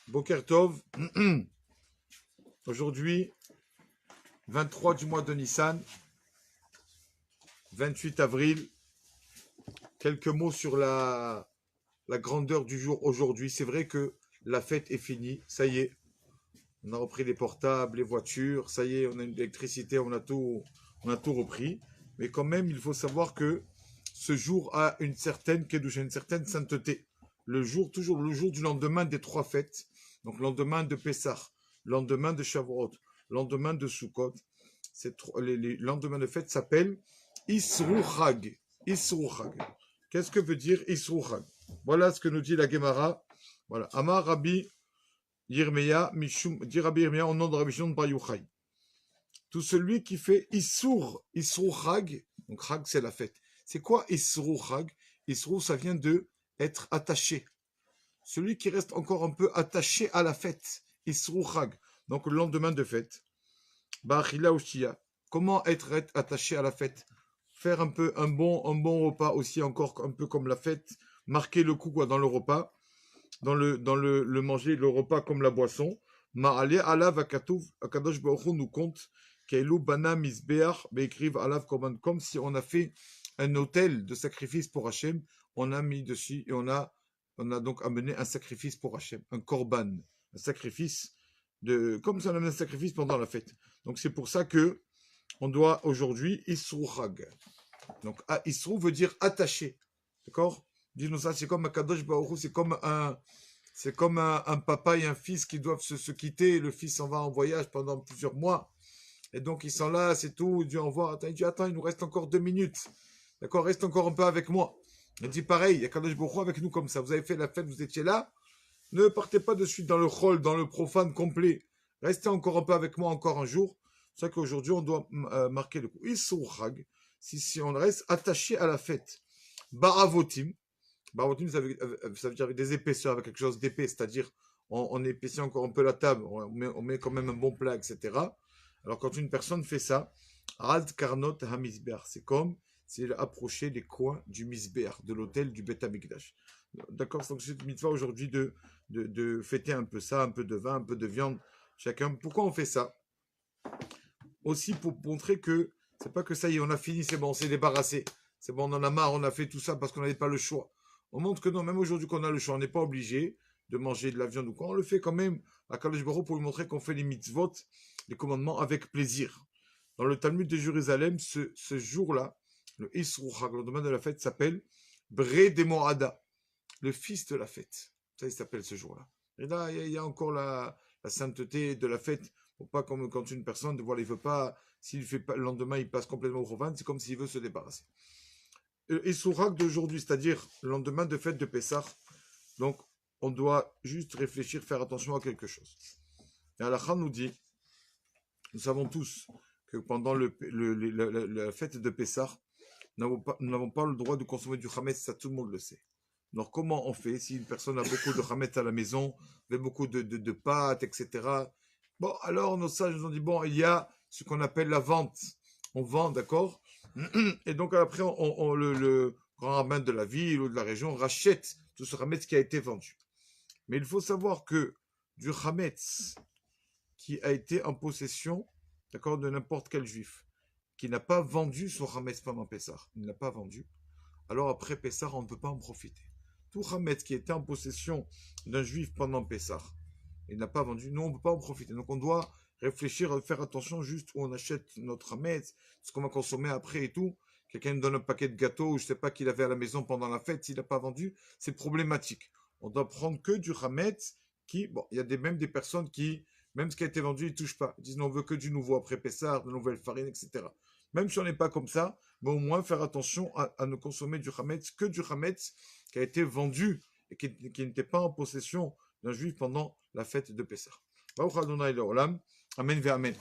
Boker Tov, aujourd'hui, 23 du mois de Nissan, 28 avril, quelques mots sur la grandeur du jour aujourd'hui. C'est vrai que la fête est finie, ça y est, on a repris les portables, les voitures, ça y est, on a une électricité, on a tout repris. Mais quand même, il faut savoir que ce jour a une certaine kedusha, une certaine sainteté. Toujours le jour du lendemain des trois fêtes, donc lendemain de Pessah, lendemain de Shavuot, lendemain de Sukkot, les lendemains de fête s'appellent Isru Chag. Isru Chag. Qu'est-ce que veut dire Isru Chag? Voilà ce que nous dit la Gemara. Voilà. Amar Rabbi Yirmeya, Mishum, dit Rabbi Yirmeya au nom de Rabbi Shimon Bar Yochai. Tout celui qui fait Isru Chag, donc Chag c'est la fête. C'est quoi Isru Chag? Isru, ça vient de être attaché. Celui qui reste encore un peu attaché à la fête. Isru Chag. Donc le lendemain de fête. Ba'achila Ushia. Comment être attaché à la fête? Faire un peu un bon repas aussi, encore un peu comme la fête. Marquer le coup quoi, dans le repas. Dans le manger, le repas comme la boisson. Ma'ale alav akatouv. Akadosh Baruch Hu nous compte. Keilu bana misbeach. Be'ekriv alav korban. Comme si on a fait un autel de sacrifice pour Hachem. On a mis dessus et on a donc amené un sacrifice pour Hachem. Un korban. Un sacrifice. Comme si on amenait un sacrifice pendant la fête. Donc c'est pour ça que on doit aujourd'hui Isru Chag. Donc Isru veut dire attaché. D'accord? Dis-nous ça, c'est comme un Kadosh Baruch Hu, c'est comme un papa et un fils qui doivent se quitter. Le fils s'en va en voyage pendant plusieurs mois. Et donc ils sont là, c'est tout. Dieu envoie. Il dit attends, il nous reste encore 2 minutes. D'accord? Reste encore un peu avec moi. Il dit pareil, il y a Kadosh Baruch Hu avec nous comme ça. Vous avez fait la fête, vous étiez là. Ne partez pas de suite dans le chol, dans le profane complet. Restez encore un peu avec moi, encore un jour. C'est ça qu'aujourd'hui, on doit marquer le coup. Isru Chag, si on reste attaché à la fête. Baravotim. Baravotim, ça veut dire avec des épaisseurs, avec quelque chose d'épais, c'est-à-dire on épaissit encore un peu la table, on met quand même un bon plat, etc. Alors quand une personne fait ça, Ad Karnot Hamizbeach, c'est comme s'il approchait les coins du Misbeach, de l'autel du Beth Amikdash. D'accord, donc c'est une mitzvah aujourd'hui de fêter un peu ça, un peu de vin, un peu de viande, chacun. Pourquoi on fait ça? Aussi pour montrer que c'est pas que ça y est, on a fini, c'est bon, on s'est débarrassé. C'est bon, on en a marre, on a fait tout ça parce qu'on n'avait pas le choix. On montre que non, même aujourd'hui qu'on a le choix, on n'est pas obligé de manger de la viande ou quoi. On le fait quand même à Kadosh Baruch Hu pour lui montrer qu'on fait les mitzvot, les commandements avec plaisir. Dans le Talmud de Jérusalem, ce jour-là, le Isru Chag, le lendemain de la fête, s'appelle Bre de Moada, le fils de la fête. Ça, il s'appelle ce jour-là. Et là, il y a encore la sainteté de la fête. Faut pas comme quand une personne, voilà, il veut pas, s'il fait pas le lendemain, il passe complètement au Rovan, c'est comme s'il veut se débarrasser. Et Sourak d'aujourd'hui, c'est-à-dire le lendemain de fête de Pessah, donc on doit juste réfléchir, faire attention à quelque chose. Et Halakha nous dit, nous savons tous que pendant la fête de Pessah, nous n'avons pas le droit de consommer du Hametz, ça tout le monde le sait. Alors comment on fait si une personne a beaucoup de Hametz à la maison, avec beaucoup de pâtes, etc. Bon, alors nos sages nous ont dit, bon, il y a ce qu'on appelle la vente. On vend, d'accord? Et donc après, le grand rabbin de la ville ou de la région rachète tout ce Hametz qui a été vendu. Mais il faut savoir que du Hametz qui a été en possession, d'accord, de n'importe quel juif, qui n'a pas vendu son Hametz pendant Pessah, il n'a pas vendu, alors après Pessah, on ne peut pas en profiter. Tout Hametz qui était en possession d'un juif pendant Pessah, il n'a pas vendu, nous on ne peut pas en profiter. Donc on doit réfléchir, faire attention juste où on achète notre Hametz, ce qu'on va consommer après et tout. Quelqu'un nous donne un paquet de gâteaux, ou je ne sais pas qu'il avait à la maison pendant la fête, s'il n'a pas vendu, c'est problématique. On doit prendre que du Hametz qui, bon, il y a même des personnes qui, même ce qui a été vendu, ils ne touchent pas. Ils disent non, on veut que du nouveau après Pessah, de nouvelles farines, etc. Même si on n'est pas comme ça, mais au moins faire attention à ne consommer du Hametz que du Hametz qui a été vendu et qui n'était pas en possession d'un juif pendant la fête de Pessah. Baruch Adonai Leolam. Amen ve Amen.